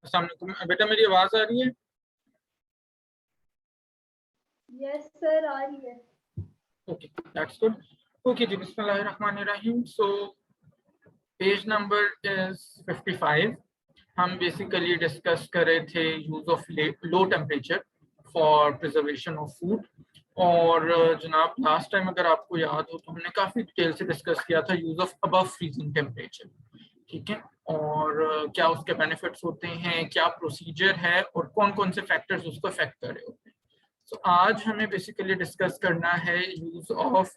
अस्सलाम वालेकुम बेटा, मेरी आवाज आ रही है? यस सर, आ रही है। Okay, that's good. ओके जी, बिस्मिल्लाहिर्रहमानिर्रहीम। So page number is 55। हम बेसिकली डिस्कस कर रहे थे use of low temperature for preservation of food. और जनाब, लास्ट टाइम अगर आपको याद हो तो हमने काफी डिटेल से डिस्कस किया था use of above freezing temperature. ठीक है, और क्या उसके बेनिफिट्स होते हैं, क्या प्रोसीजर है और कौन कौन से फैक्टर्स उसको अफेक्ट कर रहे होते हैं। तो आज हमें बेसिकली डिस्कस करना है use of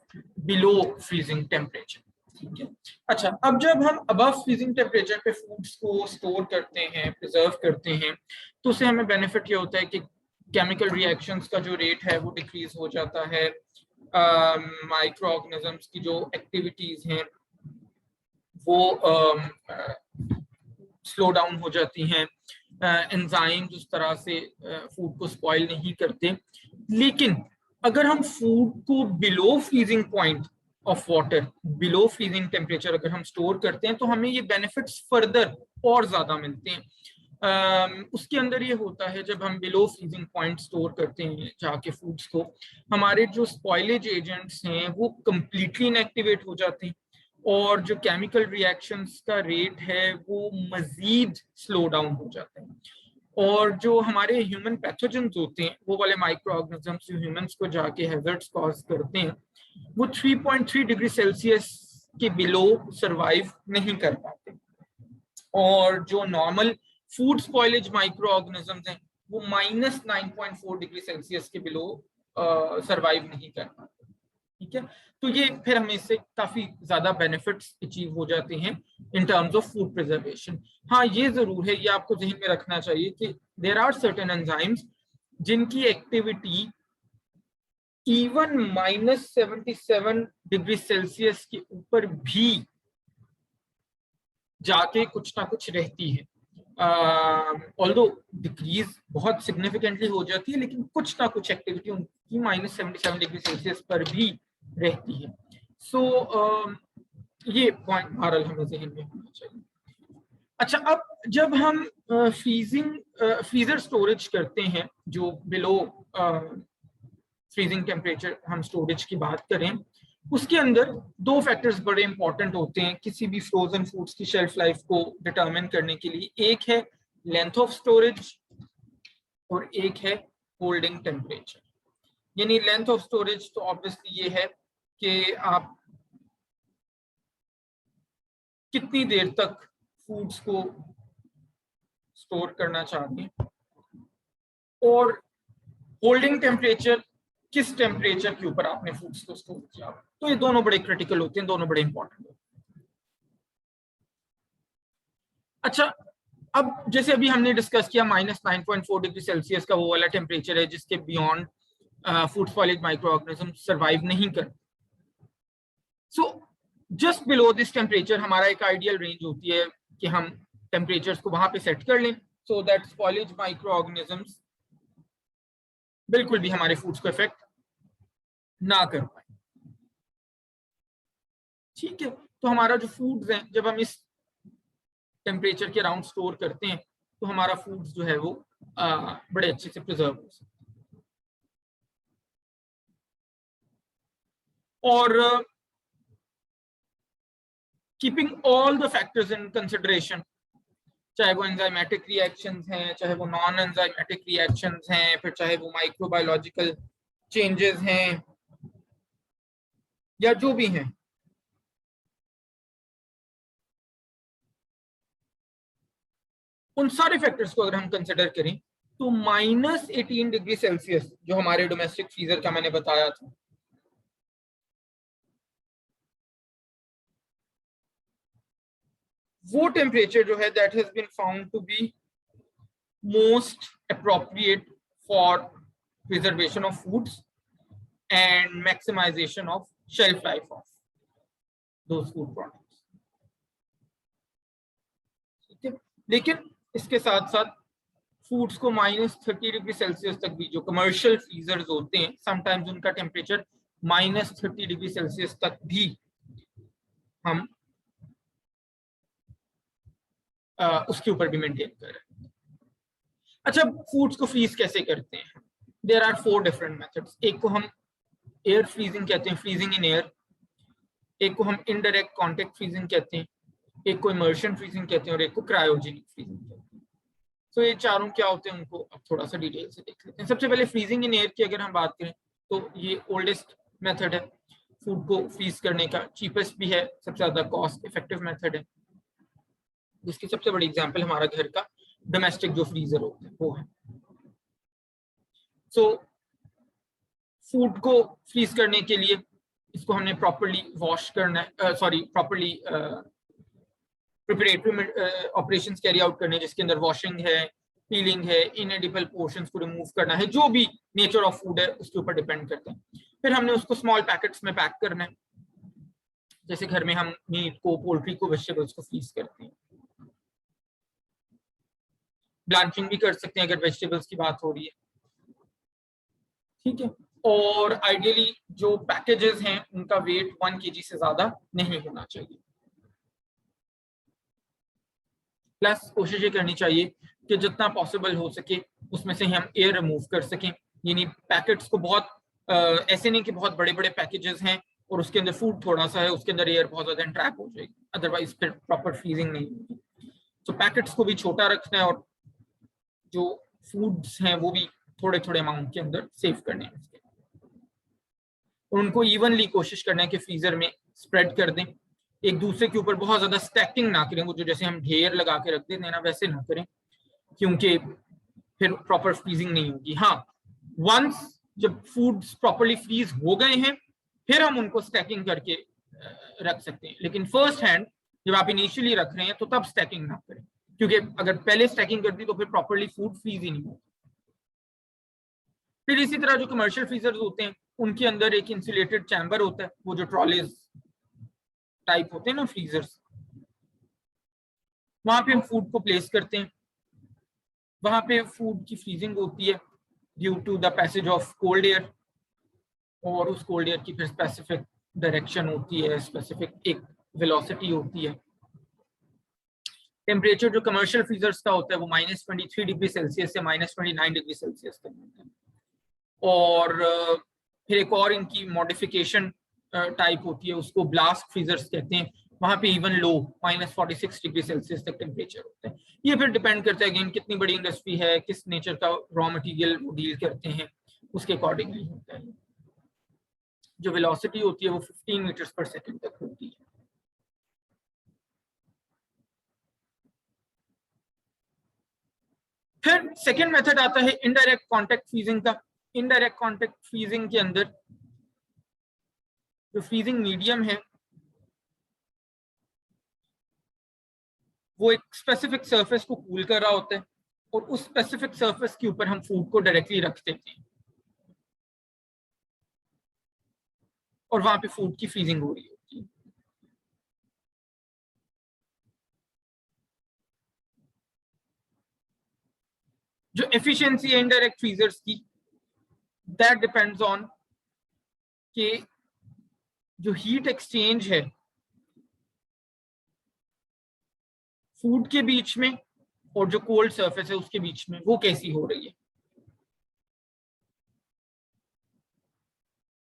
below freezing temperature. ठीक है। अच्छा, अब जब हम अबव फ्रीजिंग टेम्परेचर पे फूड्स को स्टोर करते हैं, प्रिजर्व करते हैं, तो उससे हमें बेनिफिट ये होता है कि केमिकल रिएक्शंस का जो रेट है वो डिक्रीज हो जाता है। माइक्रो ऑर्गेनिजम्स की जो एक्टिविटीज हैं वो स्लो डाउन हो जाती हैं। एंजाइम्स उस तरह से फूड को स्पॉइल नहीं करते। लेकिन अगर हम फूड को below freezing point of water, below freezing temperature अगर हम स्टोर करते हैं तो हमें ये बेनिफिट्स फर्दर और ज्यादा मिलते हैं। उसके अंदर ये होता है, जब हम बिलो फ्रीजिंग पॉइंट स्टोर करते हैं जाके फूड्स को, हमारे जो स्पॉइलेज एजेंट्स हैं वो कंप्लीटली इनएक्टिवेट हो जाते हैं और जो केमिकल रिएक्शंस का रेट है वो मजीद स्लो डाउन हो जाता है। और जो हमारे ह्यूमन पैथोजेंस होते हैं, वो वाले माइक्रो ऑर्गेनिजम्स जो ह्यूमंस को जाके हैजर्ड्स कॉज करते हैं, वो 3.3 डिग्री सेल्सियस के बिलो सरवाइव नहीं कर पाते। और जो normal food spoilage micro organisms हैं वो -9.4 डिग्री सेल्सियस के बिलो सरवाइव नहीं कर पाते। ठीक है, तो ये फिर हमें इससे काफी ज्यादा बेनिफिट्स अचीव हो जाते हैं in terms of food preservation. हाँ, ये जरूर है, ये आपको जहन में रखना चाहिए कि देयर आर सर्टेन एंजाइम्स जिनकी एक्टिविटी इवन -77 डिग्री सेल्सियस के ऊपर भी जाके कुछ ना कुछ रहती है। ऑल्दो डिक्रीज बहुत सिग्निफिकेंटली हो जाती है, लेकिन कुछ ना कुछ एक्टिविटी उनकी -77 डिग्री सेल्सियस पर भी रहती है। सो ये पॉइंट बहरहाल हमें जहन में होना चाहिए। अच्छा, अब जब हम फ्रीजर स्टोरेज करते हैं, जो बिलो फ्रीजिंग टेम्परेचर हम स्टोरेज की बात करें, उसके अंदर दो फैक्टर्स बड़े इंपॉर्टेंट होते हैं किसी भी फ्रोजन फूड्स की शेल्फ लाइफ को डिटरमिन करने के लिए। एक है लेंथ ऑफ स्टोरेज और एक है होल्डिंग टेम्परेचर। यानी लेंथ ऑफ स्टोरेज तो ऑब्वियसली ये है कि आप कितनी देर तक फूड्स को स्टोर करना चाहते हैं, और होल्डिंग टेम्परेचर किस टेम्परेचर के ऊपर आपने फूड्स को स्टोर किया। तो ये दोनों बड़े क्रिटिकल होते हैं, दोनों बड़े इंपॉर्टेंट होते हैं। अच्छा, अब जैसे अभी हमने डिस्कस किया -9.4 डिग्री सेल्सियस का वो वाला टेम्परेचर है जिसके beyond food spoilage micro organism survive नहीं कर। So just below this temperature हमारा एक आइडियल रेंज होती है कि हम टेम्परेचर्स को वहां पे सेट कर लें so that spoilage micro organisms बिल्कुल भी हमारे फूड्स को इफेक्ट ना कर पाए। ठीक है, तो हमारा जो फूड्स हैं, जब हम इस टेम्परेचर के अराउंड स्टोर करते हैं तो हमारा फूड्स जो है वो बड़े अच्छे से प्रिजर्व हो सकते हैं। और keeping all the factors in consideration, चाहे वो एंजाइमेटिक रिएक्शंस हैं, चाहे वो नॉन एंजाइमेटिक रिएक्शंस हैं, फिर चाहे वो माइक्रोबायोलॉजिकल चेंजेस हैं या जो भी हैं, उन सारे फैक्टर्स को अगर हम कंसिडर करें तो -18 डिग्री सेल्सियस जो हमारे डोमेस्टिक फ्रीजर का मैंने बताया था, वो टेम्परेचर जो है that has been found to be most appropriate for preservation of foods and maximization of shelf life of those food products. ठीक है, लेकिन इसके साथ साथ फूड्स को -30 डिग्री सेल्सियस तक भी, जो कमर्शियल फ्रीजर्स होते हैं समटाइम्स उनका टेम्परेचर -30 डिग्री सेल्सियस तक भी हम उसके ऊपर भी मेंटेन कर रहे हैं। अच्छा, फूड्स को फ्रीज कैसे करते हैं? There are 4 different methods. एक को हम एयर फ्रीजिंग कहते हैं, फ्रीजिंग इन एयर। एक को हम इनडायरेक्ट कॉन्टेक्ट फ्रीजिंग कहते हैं, एक को इमर्शन फ्रीजिंग कहते हैं, और एक को क्रायोजेनिक फ्रीजिंग कहते हैं। तो ये चारों क्या होते हैं उनको अब थोड़ा सा डिटेल से देख लेते हैं। सबसे पहले फ्रीजिंग इन एयर की अगर हम बात करें तो ये ओल्डेस्ट मेथड है फूड को फ्रीज करने का, चीपेस्ट भी है, सबसे ज्यादा कॉस्ट इफेक्टिव मेथड है। जिसकी सबसे बड़ी एग्जांपल हमारा घर का डोमेस्टिक जो फ्रीजर होता है वो है। सो फूड को फ्रीज करने के लिए इसको हमने प्रॉपर्ली वॉश करना है, properly preparatory operations carry out करने, जिसके अंदर वॉशिंग है, पीलिंग है, इनएडिबल पोर्शंस को रिमूव करना है, जो भी नेचर ऑफ फूड है उसके ऊपर डिपेंड करते हैं। फिर हमने उसको स्मॉल पैकेट्स में पैक करना है, जैसे घर में हम मीट को, पोल्ट्री को, वेजिटेबल्स को फ्रीज करते हैं। ब्लांचिंग भी कर सकते हैं अगर वेजिटेबल्स की बात हो रही है, ठीक है। और आइडियली जो पैकेजेस हैं उनका वेट 1 kg से ज्यादा नहीं होना चाहिए। प्लस कोशिश ये करनी चाहिए कि जितना पॉसिबल हो सके उसमें से हम एयर रिमूव कर सकें, यानी पैकेट्स को बहुत ऐसे नहीं कि बहुत बड़े बड़े पैकेजेस हैं और उसके अंदर फूड थोड़ा सा है, उसके अंदर एयर बहुत ज्यादा ट्रैप हो जाएगी, अदरवाइज फिर प्रॉपर फ्रीजिंग नहीं होगी। तो पैकेट्स को भी छोटा रखना है और जो फूड्स हैं वो भी थोड़े थोड़े अमाउंट के अंदर सेव करने हैं, और उनको इवनली कोशिश करना है कि फ्रीजर में स्प्रेड कर दें, एक दूसरे के ऊपर बहुत ज्यादा स्टैकिंग ना करें, वो जो जैसे हम ढेर लगा के रख देते हैं ना वैसे ना करें, क्योंकि फिर प्रॉपर फ्रीजिंग नहीं होगी। हाँ, वंस जब फूड्स प्रॉपर्ली फ्रीज हो गए हैं फिर हम उनको स्टैकिंग करके रख सकते हैं, लेकिन फर्स्ट हैंड जब आप इनिशियली रख रहे हैं तो तब स्टैकिंग ना करें, क्योंकि अगर पहले स्टैकिंग कर दी तो फिर प्रॉपर्ली फूड फ्रीज ही नहीं होगा। फिर इसी तरह जो कमर्शियल फ्रीजर्स होते हैं उनके अंदर एक इंसुलेटेड चैम्बर होता है, वो जो ट्रॉलीज टाइप होते हैं ना फ्रीजर्स, वहां पे हम फूड को प्लेस करते हैं। वहां पे फूड की फ्रीजिंग होती है due to the passage of cold air, और उस कोल्ड एयर की फिर स्पेसिफिक डायरेक्शन होती है, स्पेसिफिक एक वेलोसिटी होती है। टेम्परेचर जो कमर्शियल फ्रीजर्स का होता है वो -23 डिग्री सेल्सियस से -29 डिग्री सेल्सियस तक होता है। और फिर एक और इनकी मॉडिफिकेशन टाइप होती है, उसको ब्लास्ट फ्रीजर्स कहते हैं, वहां पे इवन लो -46 डिग्री सेल्सियस तक टेम्परेचर होता है। ये फिर डिपेंड करता है अगेन कितनी बड़ी इंडस्ट्री है, किस नेचर का रॉ मटेरियल वो डील करते हैं, उसके अकॉर्डिंगली होता है। जो वेलोसिटी होती है वो 15 मीटर्स पर सेकंड तक होती है। फिर सेकेंड मेथड आता है इनडायरेक्ट कॉन्टेक्ट फ्रीजिंग का। इनडायरेक्ट कॉन्टेक्ट फ्रीजिंग के अंदर जो फ्रीजिंग मीडियम है वो एक स्पेसिफिक सरफेस को कूल कर रहा होता है, और उस स्पेसिफिक सरफेस के ऊपर हम फूड को डायरेक्टली रख देते हैं और वहां पे फूड की फ्रीजिंग हो रही होती है। जो एफिशिएंसी है इनडायरेक्ट फ्रीजर्स की, दैट डिपेंड्स ऑन कि जो हीट एक्सचेंज है फूड के बीच में और जो कोल्ड सरफेस है उसके बीच में वो कैसी हो रही है,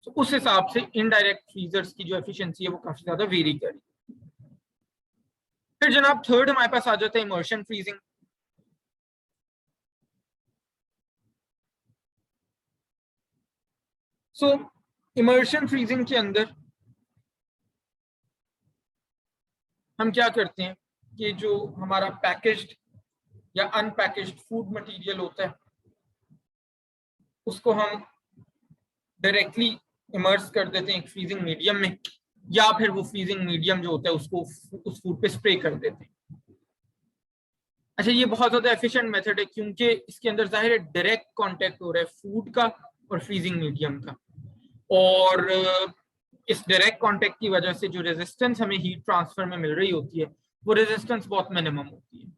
तो उस हिसाब से इनडायरेक्ट फ्रीजर्स की जो एफिशिएंसी है वो काफी ज्यादा वेरी करेगी। फिर जनाब थर्ड हमारे पास आ जाता है इमर्शन फ्रीजिंग। सो इमर्शन फ्रीजिंग के अंदर हम क्या करते हैं कि जो हमारा पैकेज्ड या अनपैकेज्ड फूड मटेरियल होता है उसको हम डायरेक्टली इमर्स कर देते हैं एक फ्रीजिंग मीडियम में, या फिर वो फ्रीजिंग मीडियम जो होता है उसको उस फूड पे स्प्रे कर देते हैं। अच्छा, ये बहुत ज्यादा एफिशिएंट मेथड है क्योंकि इसके अंदर जाहिर है डायरेक्ट कांटेक्ट हो रहा है फूड का और फ्रीजिंग मीडियम का, और इस डायरेक्ट कांटेक्ट की वजह से जो रेजिस्टेंस हमें हीट ट्रांसफर में मिल रही होती है वो रेजिस्टेंस बहुत मिनिमम होती है।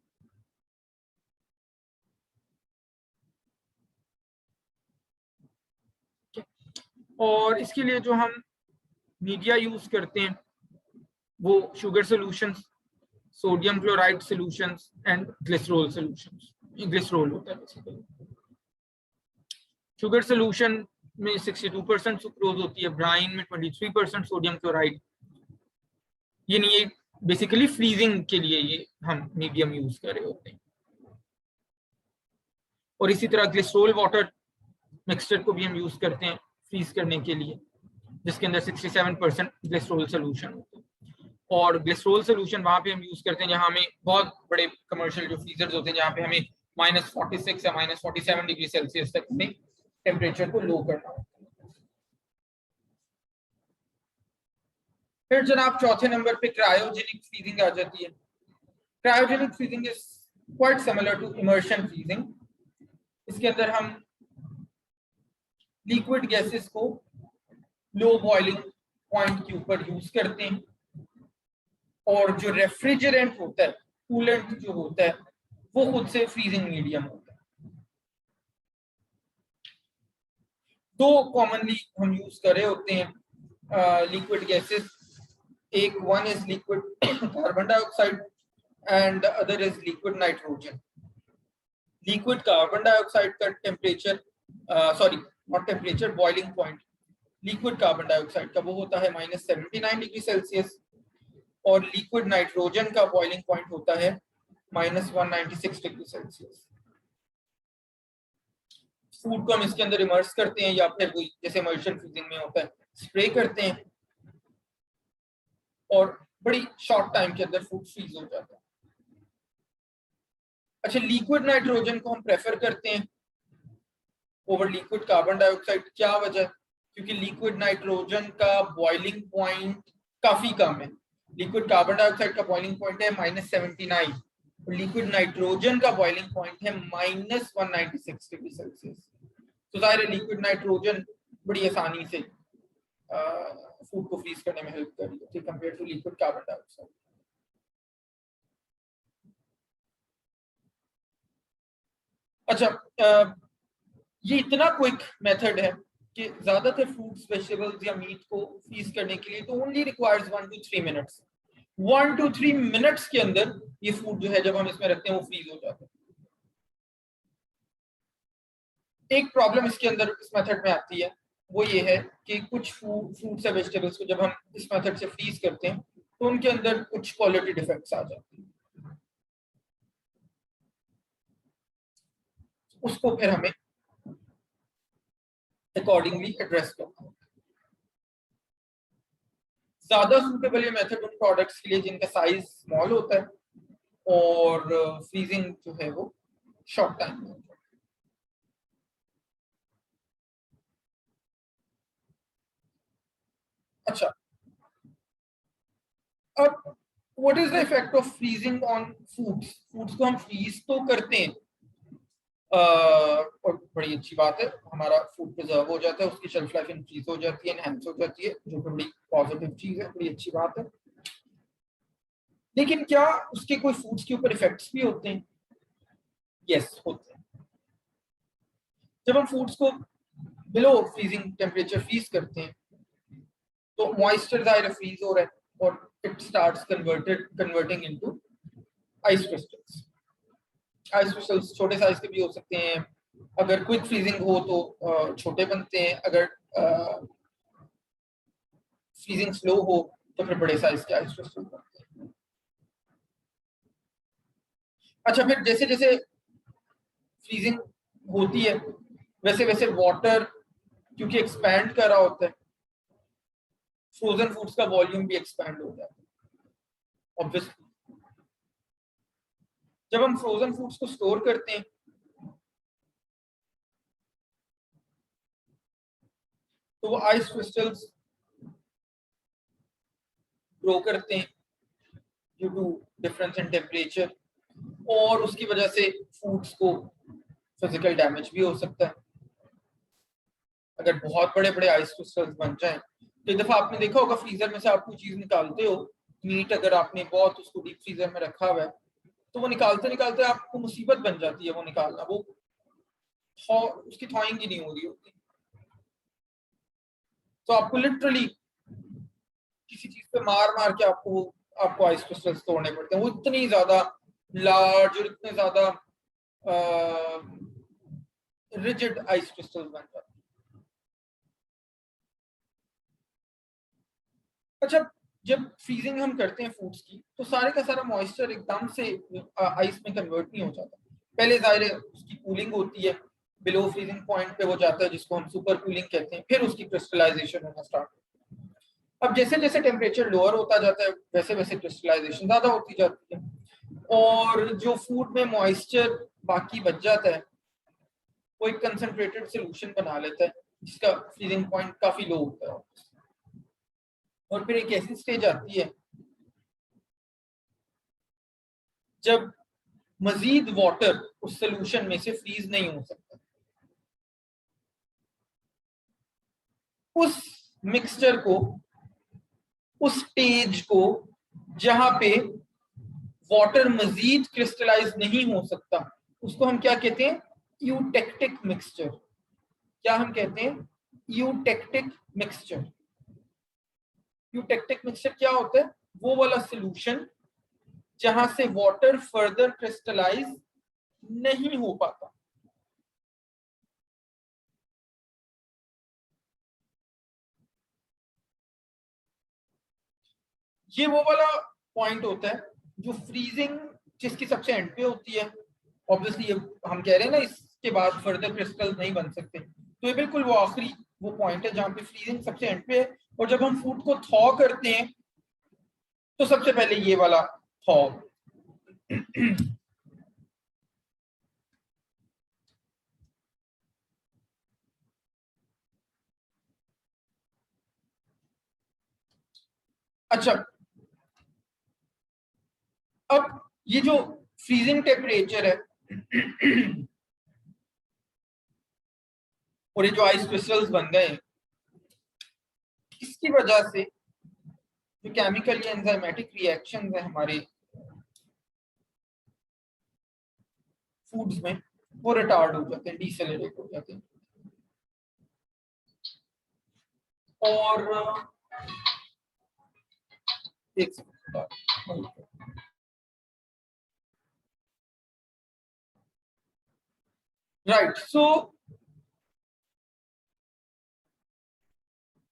और इसके लिए जो हम मीडिया यूज करते हैं वो sugar solutions, sodium chloride solutions and glycerol solutions. Glycerol होता है बेसिकली। शुगर सोल्यूशन में 62% सुक्रोज होती है, ब्राइन में 23% सोडियम क्लोराइड। ये नहीं, ये बेसिकली फ्रीजिंग के लिए ये हम मीडियम यूज कर रहे होते हैं। और इसी तरह ग्लिसरॉल वाटर मिक्सचर को भी हम यूज करते हैं फ्रीज करने के लिए, जिसके अंदर 67% ग्लिसरॉल सोल्यूशन होता है। और ग्लिसरॉल सोल्यूशन वहां पे हम यूज करते हैं जहां हमें बहुत बड़े कमर्शियल जो फ्रीजर्स होते हैं, जहां पे हमें -46 या -47 डिग्री सेल्सियस तक में टेम्परेचर को लो करना होता है। फिर जनाब चौथे नंबर पे क्रायोजेनिक फ्रीजिंग आ जाती है। Cryogenic freezing is quite similar to immersion freezing. इसके अंदर हम लिक्विड गैसेस को लो बॉइलिंग पॉइंट के ऊपर यूज करते हैं, और जो रेफ्रिजरेंट होता है, कूलेंट जो होता है, वो खुद से फ्रीजिंग मीडियम होता है। दो कॉमनली हम यूज कर रहे होते हैं लिक्विड गैसेस। एक one is liquid carbon dioxide and the other is liquid nitrogen. Liquid carbon dioxide का temperature, sorry not temperature, boiling point liquid carbon dioxide का वो होता है -79 डिग्री सेल्सियस, और लिक्विड नाइट्रोजन का बॉइलिंग पॉइंट होता है -196 डिग्री सेल्सियस। फूड को हम इसके अंदर इमर्स करते हैं, या फिर वही जैसे इमर्शन फ्रीजिंग में होता है स्प्रे करते हैं, और बड़ी शॉर्ट टाइम के अंदर फूड फ्रीज हो जाता है। अच्छा, लिक्विड नाइट्रोजन को हम प्रेफर करते हैं ओवर लिक्विड कार्बन डाइऑक्साइड। क्या वजह? क्योंकि लिक्विड नाइट्रोजन का बॉइलिंग पॉइंट काफी कम है। लिक्विड कार्बन डाइऑक्साइड का बॉइलिंग पॉइंट है -79, और लिक्विड नाइट्रोजन का बॉइलिंग पॉइंट है -196 डिग्री सेल्सियस। तो जाहिर है लिक्विड नाइट्रोजन बड़ी आसानी से फूड को फ्रीज करने में हेल्प कर रही है compare to liquid carbon dioxide. अच्छा, ये इतना क्विक मेथड है कि ज्यादातर फ्रूट्स, वेजिटेबल्स या मीट को फ्रीज करने के लिए तो only requires 1 to 3 minutes. 1 to 3 minutes के अंदर ये फूड जो है जब हम इसमें रखते हैं वो फ्रीज हो जाता है। एक प्रॉब्लम इसके अंदर इस मेथड में आती है, वो ये है कि कुछ फ्रूट्स या वेजिटेबल्स को जब हम इस मेथड से फ्रीज करते हैं तो उनके अंदर कुछ क्वालिटी डिफेक्ट्स आ जाते हैं। उसको फिर हमें अकॉर्डिंगली एड्रेस करना होगा। ज्यादा सूटेबल ये मेथड उन प्रोडक्ट्स के लिए जिनका साइज स्मॉल होता है और फ्रीजिंग जो है वो शॉर्ट टाइम में। अच्छा, अब what is the effect of freezing on foods? Foods को हम फ्रीज तो करते हैं और बड़ी अच्छी बात है, हमारा फूड प्रिजर्व हो जाता है, उसकी शेल्फ लाइफ इंक्रीज हो जाती है, एनहांस हो जाती है, जो कि बड़ी पॉजिटिव चीज है, बड़ी अच्छी बात है। लेकिन क्या उसके कोई फूड्स के ऊपर इफेक्ट्स भी होते हैं? यस, होते हैं। जब हम फूड्स को बिलो फ्रीजिंग टेम्परेचर फ्रीज करते हैं तो मॉइस्चर जाहिर फ्रीज हो रहा है और it starts converting into ice crystals. Ice crystals छोटे साइज के भी हो सकते हैं, अगर क्विक फ्रीजिंग हो तो छोटे बनते हैं, अगर फ्रीजिंग स्लो हो तो फिर बड़े साइज के आइस क्रिस्टल बनते हैं। अच्छा, फिर जैसे जैसे फ्रीजिंग होती है वैसे वैसे वाटर क्योंकि एक्सपैंड कर रहा होता है, फ्रोजन फूड्स का वॉल्यूम भी एक्सपैंड हो जाता है ऑब्वियसली। जब हम फ्रोजन फूड्स को स्टोर करते हैं तो वो आइस क्रिस्टल्स ग्रो करते हैं due to difference in temperature, और उसकी वजह से फूड्स को फिजिकल डैमेज भी हो सकता है। अगर बहुत बड़े बड़े आइस क्रिस्टल्स बन जाएं, तो एक दफा आपने देखा होगा फ्रीजर में से आप कोई चीज निकालते हो, मीट अगर आपने बहुत उसको डीप फ्रीजर में रखा हुआ है तो वो निकालते निकालते आपको मुसीबत बन जाती है वो निकालना, वो उसकी थॉइंग ही नहीं हो रही होती, तो आपको लिटरली किसी चीज पे मार मार के आपको आइस क्रिस्टल्स तोड़ने पड़ते हैं। वो इतनी ज्यादा लार्ज और इतने ज्यादा रिजिड आइस क्रिस्टल्स बन जाते हैं। अच्छा, जब फ्रीजिंग हम करते हैं फूड्स की तो सारे का सारा मॉइस्चर एकदम से आइस में कन्वर्ट नहीं हो जाता। पहले जाहिर है उसकी कूलिंग होती है, बिलो फ्रीजिंग पॉइंट पे हो जाता है जिसको हम सुपर कूलिंग कहते हैं, फिर उसकी क्रिस्टलाइजेशन होना स्टार्ट होती है। अब जैसे जैसे टेम्परेचर लोअर होता जाता है वैसे वैसे क्रिस्टलाइजेशन ज्यादा होती जाती है और जो फूड में मॉइस्चर बाकी बच जाता है वो एक कंसंट्रेटेड सोल्यूशन बना लेता है जिसका फ्रीजिंग पॉइंट काफी लो होता है। और फिर एक ऐसी स्टेज आती है जब मजीद वाटर उस सोल्यूशन में से फ्रीज नहीं हो सकता। उस मिक्सचर को, उस स्टेज को जहां पे वाटर मजीद क्रिस्टलाइज नहीं हो सकता, उसको हम क्या कहते हैं? Eutectic mixture. क्या हम कहते हैं? Eutectic mixture. यूटेक्टिक मिक्सचर क्या होता है? वो वाला सोल्यूशन जहां से वाटर फर्दर क्रिस्टलाइज नहीं हो पाता। ये वो वाला पॉइंट होता है जो फ्रीजिंग जिसकी सबसे एंड पे होती है। ऑब्वियसली ये हम कह रहे हैं ना इसके बाद फर्दर क्रिस्टल्स नहीं बन सकते, तो ये बिल्कुल वो आखिरी वो पॉइंट है जहां पे फ्रीजिंग सबसे एंड पे है। और जब हम फूड को थॉ करते हैं तो सबसे पहले ये वाला थॉ। अच्छा, अब ये जो फ्रीजिंग टेम्परेचर है और ये जो आइस क्रिस्टल्स बन गए हैं, इसकी वजह से जो केमिकल या एंजाइमेटिक रिएक्शंस है हमारे फूड्स में वो रिटार्ड हो जाते हैं, डिसेलरेट हो जाते हैं। और एक सेकंड, राइट। सो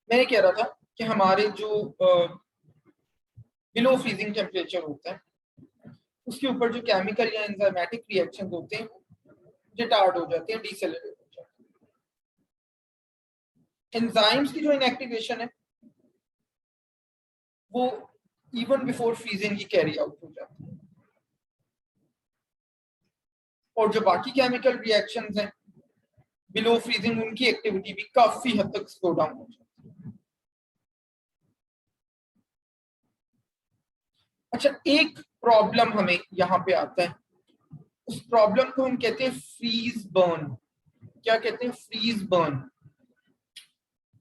मैं कह रहा था कि हमारे जो बिलो फ्रीजिंग टेम्परेचर होता है उसके ऊपर जो केमिकल या एंजाइमेटिक रिएक्शंस होते हैं रिटार्ड हो जाते हैं, डिसेलरेट हो जाते हैं। एंजाइम्स की जो इनएक्टिवेशन है वो इवन बिफोर फ्रीजिंग ही कैरी आउट हो जाती है। और जो बाकी केमिकल रिएक्शंस हैं बिलो फ्रीजिंग, उनकी एक्टिविटी भी काफी हद तक स्लो डाउन हो जाती है। अच्छा, एक प्रॉब्लम हमें यहाँ पे आता है, उस प्रॉब्लम को हम कहते हैं फ्रीज बर्न। क्या कहते हैं? Freeze burn.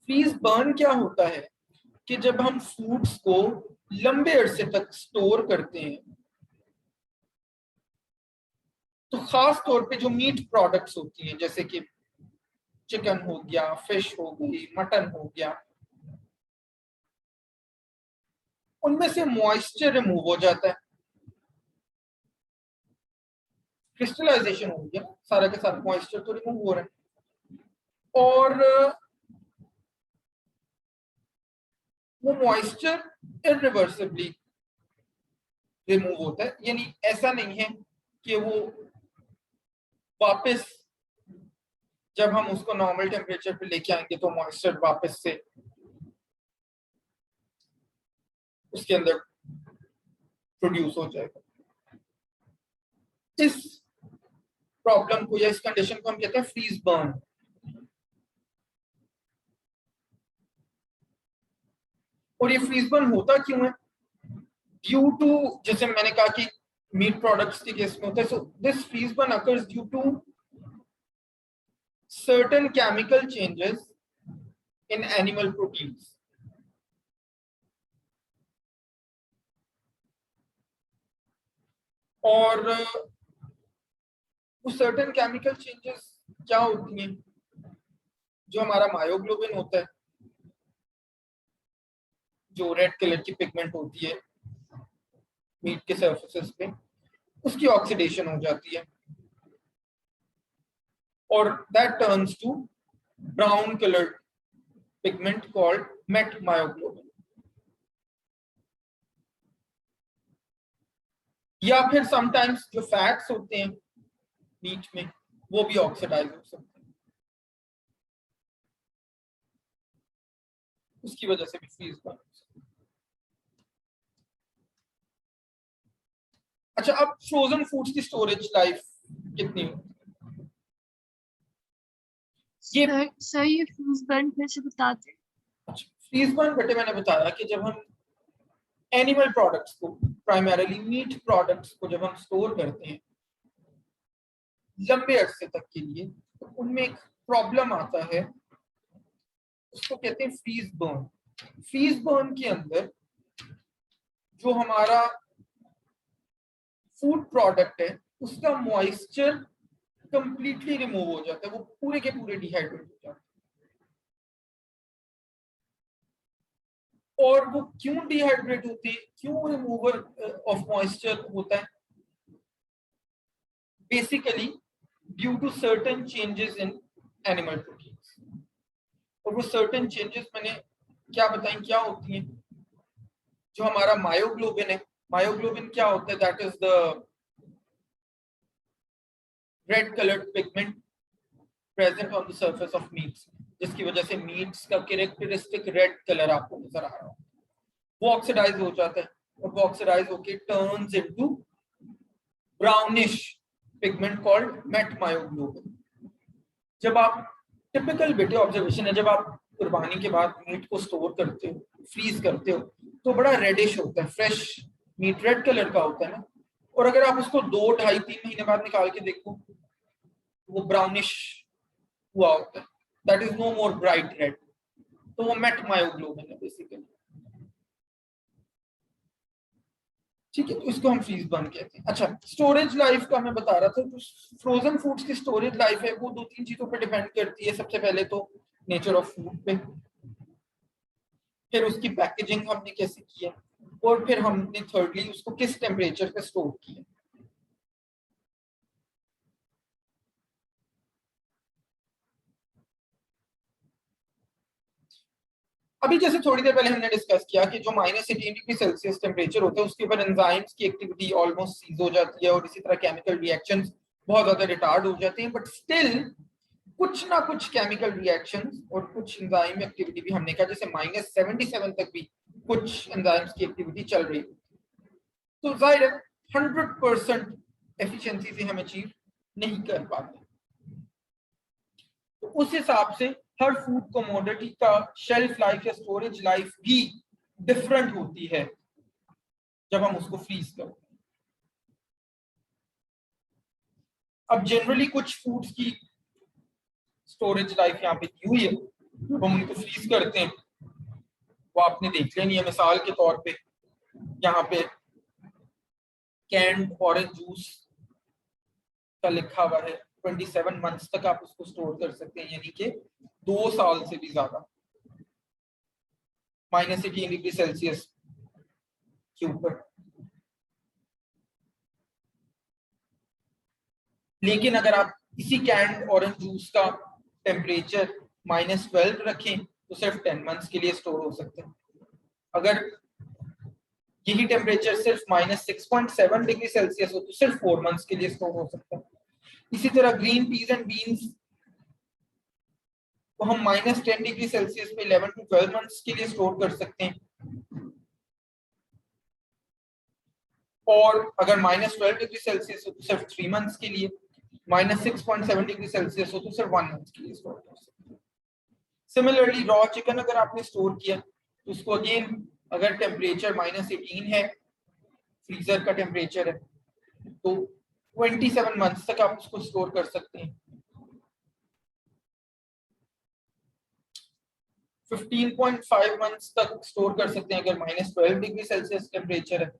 फ्रीज बर्न क्या होता है कि जब हम फूड्स को लंबे अरसे तक स्टोर करते हैं तो खास तौर पे जो मीट प्रोडक्ट्स होती हैं जैसे कि चिकन हो गया, फिश हो गई, मटन हो गया, उनमें से मॉइस्चर रिमूव हो जाता है, क्रिस्टलाइजेशन हो गया, सारा के सारा मॉइस्चर तो रिमूव हो रहा है। और वो मॉइस्चर इरिवर्सिबली रिमूव होता है, यानी ऐसा नहीं है कि वो वापस जब हम उसको नॉर्मल टेम्परेचर पे लेके आएंगे तो मॉइस्चर वापस से उसके अंदर प्रोड्यूस हो जाएगा। इस प्रॉब्लम को या इस कंडीशन को हम कहते हैं फ्रीज बर्न। और ये फ्रीज बर्न होता क्यों है? ड्यू टू, जैसे मैंने कहा कि मीट प्रोडक्ट्स के केस में होता है, so this freeze burn occurs due to certain chemical changes in animal proteins. और वो सर्टेन केमिकल चेंजेस क्या होती हैं? जो हमारा मायोग्लोबिन होता है, जो रेड कलर की पिगमेंट होती है मीट के सर्फेसेस पे, उसकी ऑक्सीडेशन हो जाती है। or that turns to brown colored pigment called metmyoglobin. या फिर समटाइम्स जो फैट्स होते हैं मीट में वो भी ऑक्सीडाइज हो सकते हैं, उसकी वजह से भी फ्रीज बर्न हो सकता है। अच्छा, अब फ्रोजन फूड्स की स्टोरेज लाइफ कितनी होती है? सर ये फ्रीज बर्न कैसे बताते हैं? अच्छा, फ्रीज बर्न बेटे मैंने बताया कि जब हम एनिमल प्रोडक्ट्स को, प्राइमरीली मीट प्रोडक्ट्स को जब हम स्टोर करते हैं लंबे अरसे तक के लिए, तो उनमें एक प्रॉब्लम आता है, उसको कहते हैं फ्रीज बर्न। फ्रीज बर्न के अंदर जो हमारा फूड प्रोडक्ट है उसका मॉइस्चर कंप्लीटली रिमूव हो जाता है, वो पूरे के पूरे डिहाइड्रेट हो जाते हैं। और वो क्यों डिहाइड्रेट होते हैं, क्यों रिमूवल ऑफ मॉइस्चर होता है? Basically due to certain changes in animal proteins. और वो सर्टेन चेंजेस मैंने क्या बताएं क्या होती हैं? जो हमारा मायोग्लोबिन है, मायोग्लोबिन क्या होता है? That is the red coloured pigment present on the surface of meets, जिसकी वजह से मीट्स का कैरेक्टरिस्टिक रेड कलर आपको नजर आ रहा हो, वो ऑक्सीडाइज हो जाता है और वो ऑक्सीडाइज होके turns into brownish pigment called metmyoglobin. जब आप टिपिकल बेटे ऑब्जर्वेशन है, जब आप कुर्बानी के बाद मीट को स्टोर करते हो, फ्रीज करते हो, तो बड़ा रेडिश होता है, फ्रेश मीट रेड कलर का होता है ना। और अगर आप उसको 2, 2.5, 3 महीने बाद निकाल के देखो, वो ब्राउनिश हुआ होता है, that is no more bright red, तो वो मेटमायोग्लोबिन है बेसिकली। ठीक है, तो इसको हम फ्रीज बर्न कहते हैं। अच्छा, स्टोरेज लाइफ का मैं बता रहा था, तो फ्रोजन फूड्स की स्टोरेज लाइफ है वो 2-3 चीजों पर डिपेंड करती है। सबसे पहले तो नेचर ऑफ फूड पे, फिर उसकी पैकेजिंग हमने कैसे की है, और फिर हमने थर्डली उसको किस टेम्परेचर पे स्टोर किया। अभी जैसे थोड़ी देर पहले हमने डिस्कस किया कि जो -18°C टेम्परेचर होता है उसके ऊपर एंजाइम्स की एक्टिविटी ऑलमोस्ट सीज हो जाती है और इसी तरह केमिकल रिएक्शंस बहुत ज्यादा रिटार्ड हो जाते हैं, बट स्टिल कुछ ना कुछ केमिकल रिएक्शंस और कुछ एंजाइम एक्टिविटी भी हमने कहा, जैसे -77 तक भी कुछ एंजाइम्स की एक्टिविटी चल रही है। तो जाहिर है 100% एफिशिएंसी से हम अचीव नहीं कर पाते। तो उस हिसाब से हर फूड कमोडिटी का शेल्फ लाइफ या स्टोरेज लाइफ भी डिफरेंट होती है जब हम उसको फ्रीज करते हैं। अब जनरली कुछ फूड्स की स्टोरेज लाइफ यहाँ पे दी हुई है, जब हम उनको फ्रीज करते हैं वो आपने देख लेनी है। मिसाल के तौर पे यहाँ पे कैंड ऑरेंज जूस का लिखा हुआ है 27 मंथ्स तक आप उसको स्टोर कर सकते हैं, यानी कि 2 साल से भी ज्यादा -18°C के ऊपर। लेकिन अगर आप इसी कैंड ऑरेंज जूस का टेम्परेचर -12 रखें तो सिर्फ 10 मंथ्स के लिए स्टोर हो सकते हैं। अगर यही टेम्परेचर सिर्फ -6.7°C हो तो सिर्फ 4 मंथ्स के लिए स्टोर हो सकता है। इसी तरह ग्रीन पीज एंड बीन्स को हम -10°C पे 11 to 12 मंथ्स के लिए स्टोर कर सकते हैं, और अगर -12°C हो तो सिर्फ 3 मंथ्स के लिए, -6.7°C हो तो सिर्फ 1 मंथ के लिए स्टोर कर सकते हैं। सिमिलरली रॉ चिकन अगर आपने स्टोर किया तो उसको अगेन अगर टेम्परेचर -18 है, फ्रीजर का टेम्परेचर है, तो 27 मंथ्स तक आप उसको स्टोर कर सकते हैं। 15.5 मंथ्स तक स्टोर कर सकते हैं अगर -12°C टेम्परेचर है,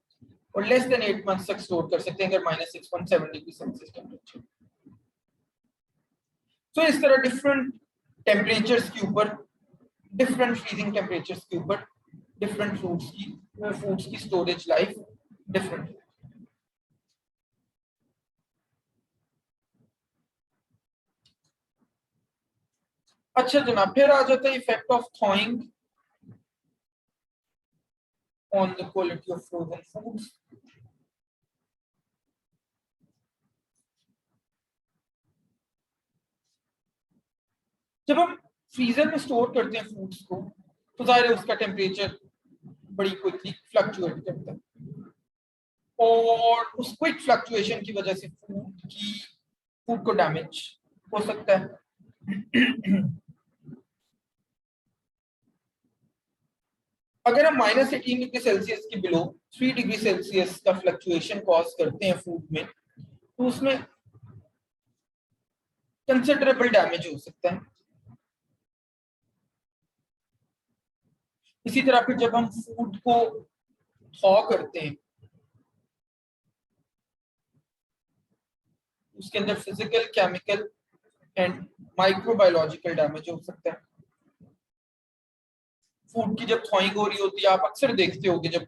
और लेस देन 8 मंथ्स तक स्टोर कर सकते हैं अगर -6.7°C टेम्परेचर। तो इस तरह डिफरेंट टेम्परेचर्स के ऊपर, डिफरेंट फ्रीजिंग टेम्परेचर्स के ऊपर डिफरेंट फूड्स की स्टोरेज लाइफ डिफरेंट है। अच्छा जनाब, फिर आ जाता है effect of थॉइंग on the quality of frozen foods. जब हम फ्रीजर में स्टोर करते हैं फूड्स को, तो जाहिर है उसका टेम्परेचर बड़ी क्विकली फ्लक्चुएट करता है, और उस क्विक फ्लक्चुएशन की वजह से फूड को डैमेज हो सकता है। अगर हम -18 डिग्री सेल्सियस के बिलो 3 डिग्री सेल्सियस का फ्लक्चुएशन कॉज करते हैं फूड में, तो उसमें कंसिडरेबल डैमेज हो सकता है। इसी तरह फिर जब हम फूड को थॉ करते हैं, उसके अंदर physical, chemical and microbiological damage हो सकता है। फूड की जब थॉइंग हो रही होती है, आप अक्सर देखते होगे जब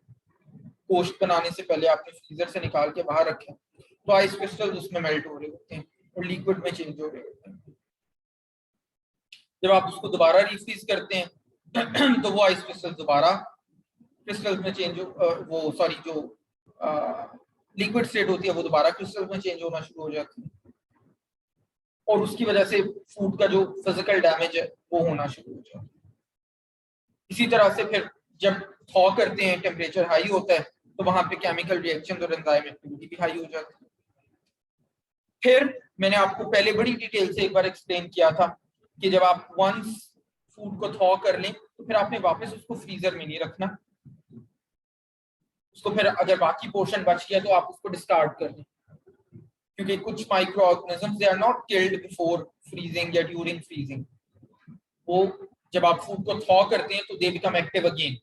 गोश्त बनाने से पहले आपने फ्रीजर से निकाल के बाहर रखे तो आइस क्रिस्टल्स उसमें मेल्ट हो रहे होते हैं और लिक्विड में चेंज हो रहे होते हैं। जब आप उसको दोबारा रीफ्रीज करते हैं तो वो आइस क्रिस्टल दोबारा क्रिस्टल्स में चेंज वो सॉरी जो लिक्विड स्टेट होती है वो दोबारा क्रिस्टल में चेंज होना शुरू हो जाती है, और उसकी वजह से फूड का जो फिजिकल डैमेज है वो होना शुरू हो जाता है। इसी तरह से फिर जब थॉ करते हैं, टेम्परेचर हाई होता है, तो वहां पे केमिकल रिएक्शन और एंजाइम एक्टिविटी भी हाई हो जाती है। फिर मैंने आपको पहले बड़ी डिटेल से एक बार एक्सप्लेन किया था कि जब आप वंस फूड को थॉ कर लें तो फिर आपने वापस उसको फ्रीजर में नहीं रखना, उसको फिर अगर बाकी पोर्शन बच गया तो आप उसको डिस्कार्ड कर लें, क्योंकि कुछ microorganisms they are not killed before freezing या ड्यूरिंग फ्रीजिंग। वो जब आप फूड को थॉ करते हैं तो दे बिकम एक्टिव अगेन,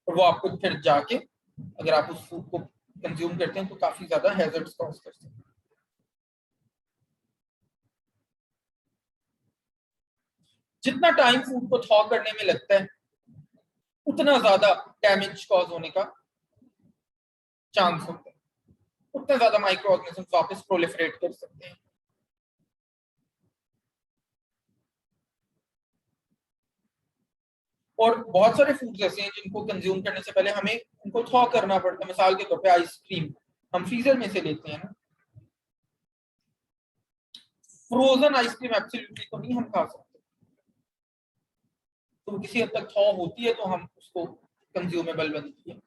और वो आपको फिर जाके अगर आप उस फूड को कंज्यूम करते हैं तो काफी ज्यादा हैजर्ड्स कॉज कर सकते हैं। जितना टाइम फूड को थॉ करने में लगता है उतना ज्यादा डैमेज कॉज होने का चांस होता है, उतना ज्यादा माइक्रो ऑर्गेनिजम्स वापस प्रोलिफरेट कर सकते हैं। और बहुत सारे फूड्स ऐसे हैं जिनको कंज्यूम करने से पहले हमें उनको थॉ करना पड़ता है। मिसाल के तौर पे आइसक्रीम हम फ्रीजर में से लेते हैं ना, फ्रोजन आइसक्रीम एब्सोल्युटली तो नहीं हम खा सकते, तो किसी हद तक थॉ होती है तो हम उसको कंज्यूमेबल बनती है।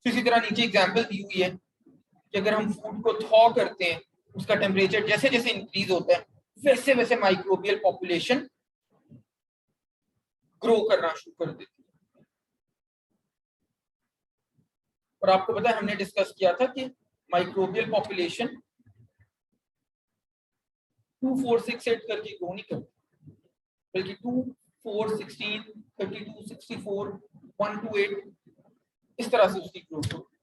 इसी तरह नीचे एग्जांपल दी हुई है कि अगर हम फूड को थॉ करते हैं, उसका टेम्परेचर जैसे जैसे इंक्रीज होता है वैसे वैसे माइक्रोबियल पॉपुलेशन ग्रो करना शुरू कर देती है। और आपको पता है हमने डिस्कस किया था कि माइक्रोबियल पॉपुलेशन 2 4 6 8 करके ग्रो नहीं करती, बल्कि 2 4 16 32 64 1 to 8 इस तरह से उसकी ग्रोथ होती है।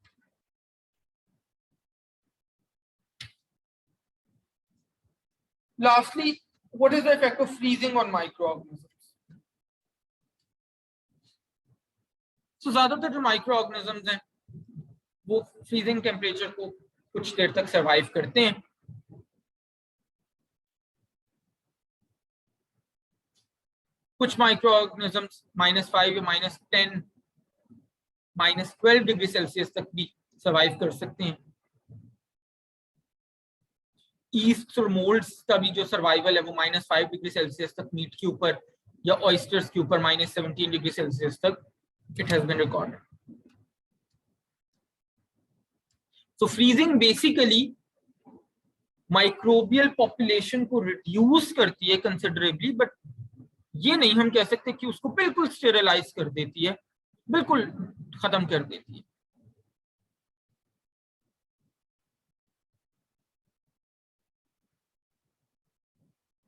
Lastly, what is the effect of freezing on microorganisms? So ज्यादातर जो माइक्रो ऑर्गेनिजम्स हैं वो फ्रीजिंग टेम्परेचर को कुछ देर तक सरवाइव करते हैं। कुछ माइक्रो ऑर्गेनिजम्स -5 या -10 -12 डिग्री सेल्सियस तक भी सरवाइव कर सकते हैं। ईस्ट और मोल्ड्स का भी जो सर्वाइवल है वो -5 डिग्री सेल्सियस तक मीट के ऊपर या ऑयस्टर्स के ऊपर -17 डिग्री सेल्सियस तक it has been recorded. So freezing basically microbial population को रिड्यूस करती है कंसिडरेबली, बट ये नहीं हम कह सकते कि उसको बिल्कुल स्टेरिलाइज कर देती है, बिल्कुल खत्म कर देती है।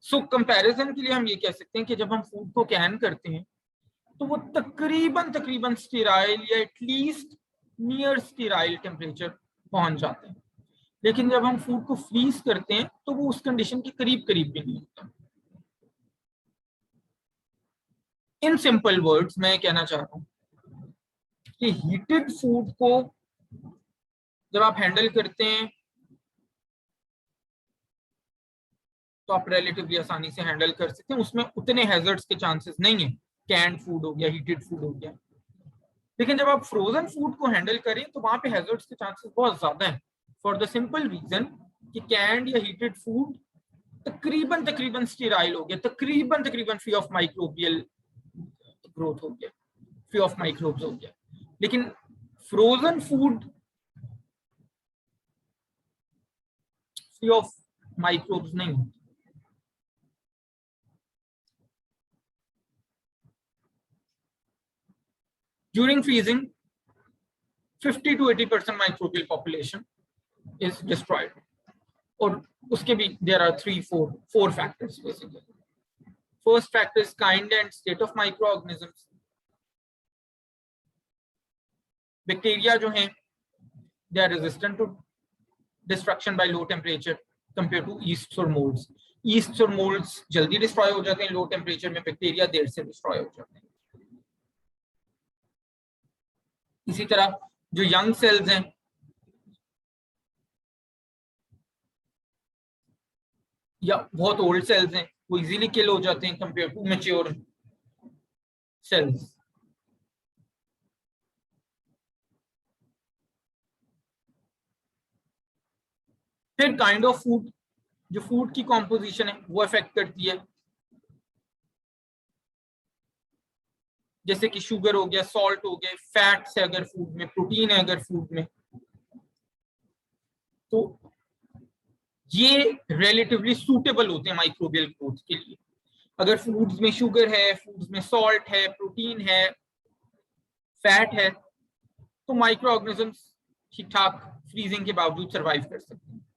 सो कंपैरिजन के लिए हम ये कह सकते हैं कि जब हम फूड को कैन करते हैं तो वो तकरीबन स्टेराइल या एटलीस्ट नियर स्टेराइल टेम्परेचर पहुंच जाते हैं, लेकिन जब हम फूड को फ्रीज करते हैं तो वो उस कंडीशन के करीब करीब भी नहीं होता। इन सिंपल वर्ड्स मैं कहना चाह रहा हूं कि हीटेड फूड को जब आप हैंडल करते हैं तो आप रिलेटिवली आसानी से हैंडल कर सकते हैं, उसमें उतने हैजर्ड्स के चांसेस नहीं है। कैंड फूड हो गया, हीटेड फूड हो गया। लेकिन जब आप फ्रोजन फूड को हैंडल करें तो वहां पे हैजर्ड्स के चांसेस बहुत ज्यादा हैं, फॉर द सिंपल रीजन कि कैंड या हीटेड फूड तकरीबन तकरीबन स्टेराइल हो गया, तकरीबन तकरीबन फ्री ऑफ माइक्रोबियल ग्रोथ हो गया, फ्री ऑफ माइक्रोब्स हो गया। लेकिन frozen food free of microbes नहीं होती। During freezing, 50 to 80% microbial population is destroyed. और उसके भी there are four factors basically. First factor is kind and state of microorganisms. Bacteria जो हैं, they are resistant to destruction by low temperature compared to yeasts or molds. Yeasts और molds जल्दी destroy हो जाते हैं, low temperature में bacteria देर से destroy हो जाते हैं। इसी तरह जो यंग सेल्स हैं या बहुत ओल्ड सेल्स हैं वो इजीली किल हो जाते हैं कंपेयर टू मैच्योर सेल्स। फिर काइंड ऑफ फूड, जो फूड की कॉम्पोजिशन है वो अफेक्ट करती है, जैसे कि शुगर हो गया, सॉल्ट हो गया, फैट्स है अगर फूड में, प्रोटीन है अगर फूड में, तो ये रिलेटिवली सूटेबल होते हैं माइक्रोबियल ग्रोथ के लिए। अगर फूड्स में शुगर है, फूड्स में सॉल्ट है, प्रोटीन है, फैट है, तो माइक्रो ऑर्गेनिजम्स ठीक ठाक फ्रीजिंग के बावजूद सरवाइव कर सकते हैं।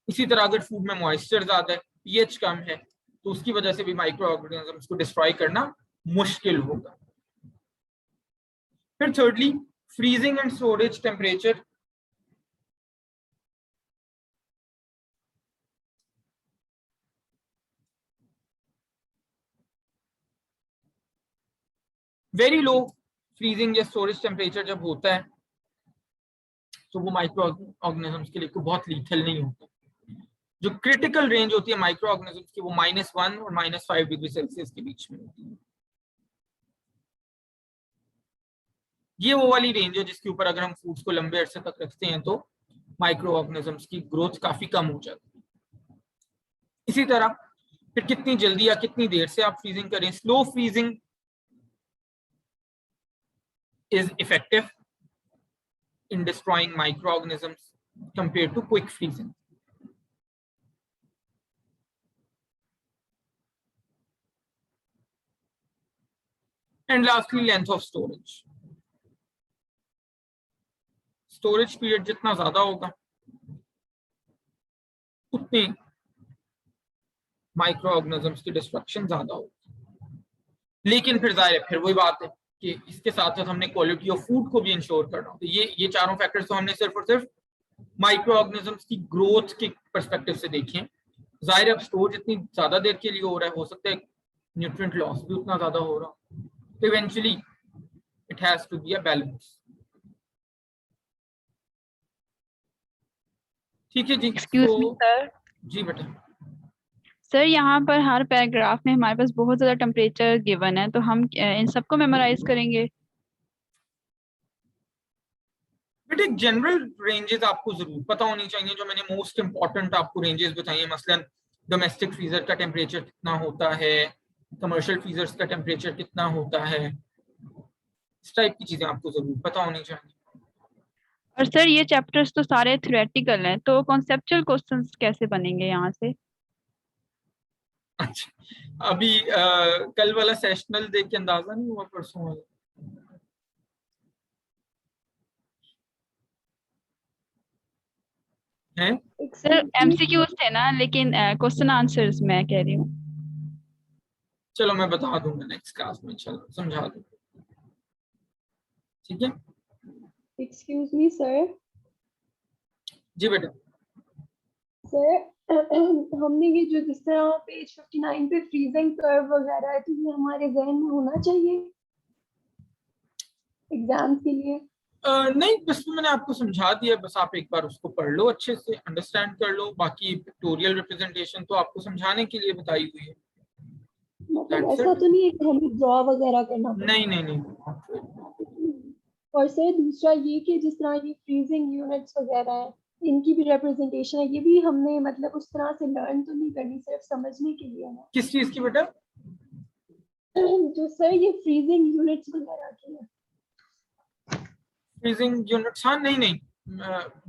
इसी तरह अगर फूड में मॉइस्चर ज्यादा है, पीएच कम है, तो उसकी वजह से भी माइक्रो ऑर्गेनिजम्स को डिस्ट्रॉय करना मुश्किल होगा। फिर thirdly, freezing and storage temperature. Very low freezing या स्टोरेज टेम्परेचर जब होता है तो वो माइक्रो ऑर्गेनिजम्स के लिए बहुत लीथल नहीं होता। जो क्रिटिकल रेंज होती है माइक्रो ऑर्गेनिजम्स की वो -1 और -5 डिग्री सेल्सियस के बीच में होती है। ये वो वाली रेंज है जिसके ऊपर अगर हम फूड्स को लंबे अरसे तक रखते हैं तो माइक्रो ऑर्गेनिजम्स की ग्रोथ काफी कम हो जाती है। इसी तरह फिर कितनी जल्दी या कितनी देर से आप फ्रीजिंग करें। Slow freezing is effective in destroying microorganisms compared to quick freezing. And lastly, length of storage. Storage period जितना ज्यादा होगा उतनी माइक्रोऑर्गेनिजम्स की डिस्ट्रक्शन ज्यादा होगी। लेकिन फिर जाहिर है, फिर वही बात है कि इसके साथ साथ हमने क्वालिटी ऑफ फूड को भी इंश्योर करना। तो ये चारों फैक्टर्स तो हमने सिर्फ और सिर्फ माइक्रो ऑर्गेनिजम्स की ग्रोथ के पर्सपेक्टिव से देखे। जाहिर है, स्टोर जितनी ज्यादा देर के लिए हो रहा है, हो सकता है न्यूट्रिएंट लॉस भी उतना ज्यादा हो रहा। तो eventually it has to be a balance. ठीक है जी। Excuse me sir. जी बेटा। सर यहाँ पर हर पैराग्राफ में हमारे पास बहुत ज्यादा टेम्परेचर गिवन है, तो हम इन सबको मेमोराइज करेंगे? बेटे जनरल रेंजेस आपको जरूर पता होनी चाहिए। जो मैंने मोस्ट इंपॉर्टेंट आपको रेंजेस बताई हैं, मसलन डोमेस्टिक फ्रीजर का टेम्परेचर कितना होता है, कमर्शियल फ्रीजर्स का टेम्परेचर कितना होता है, इस टाइप की चीजें आपको जरूर पता होनी चाहिए। और सर ये चैप्टर्स तो सारे थ्योरेटिकल हैं, तो कॉन्सेप्चुअल क्वेश्चंस कैसे बनेंगे यहाँ से? अच्छा, अभी कल वाला सेशनल देख के अंदाजा नहीं हुआ परसों वाला? है सर एमसीक्यूज थे ना, लेकिन क्वेश्चन आंसर्स मैं कह रही हूँ। चलो मैं बता दूंगा नेक्स्ट क्लास में, चलो समझा दूंगा। ठीक है। Excuse me sir. जी बेटा। सर हमने ये जो जिस तरह पेज 59 पे फ्रीजिंग कर्व वगैरह है, तो ये हमारे जहन में होना चाहिए एग्जाम के लिए। नहीं, बस तो मैंने आपको समझा दिया, बस आप एक बार उसको पढ़ लो, अच्छे से अंडरस्टैंड कर लो। बाकी पिक्टोरियल रिप्रेजेंटेशन तो आपको समझाने के लिए बताई हुई है। मतलब That's ऐसा it. तो नहीं है कि हमें ड्रॉ वगैरह करना पड़े। नहीं नहीं नहीं। और सर दूसरा ये कि जिस तरह ये फ्रीजिंग यूनिट्स वगैरह है, इनकी भी रिप्रेजेंटेशन है, ये भी हमने मतलब उस तरह से लर्न तो नहीं करनी, सिर्फ समझने के लिए है। किस चीज की बेटा? जो सर ये फ्रीजिंग यूनिट्स वगैरह की है। फ्रीजिंग यूनिट्स, हाँ नहीं नहीं,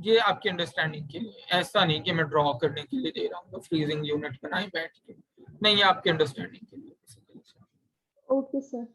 ये आपकी अंडरस्टैंडिंग के लिए, ऐसा नहीं कि मैं ड्रॉ करने के लिए दे रहा हूँ फ्रीजिंग यूनिट बनाए बैठ के, नहीं, ये आपकी अंडरस्टैंडिंग के लिए। Okay sir.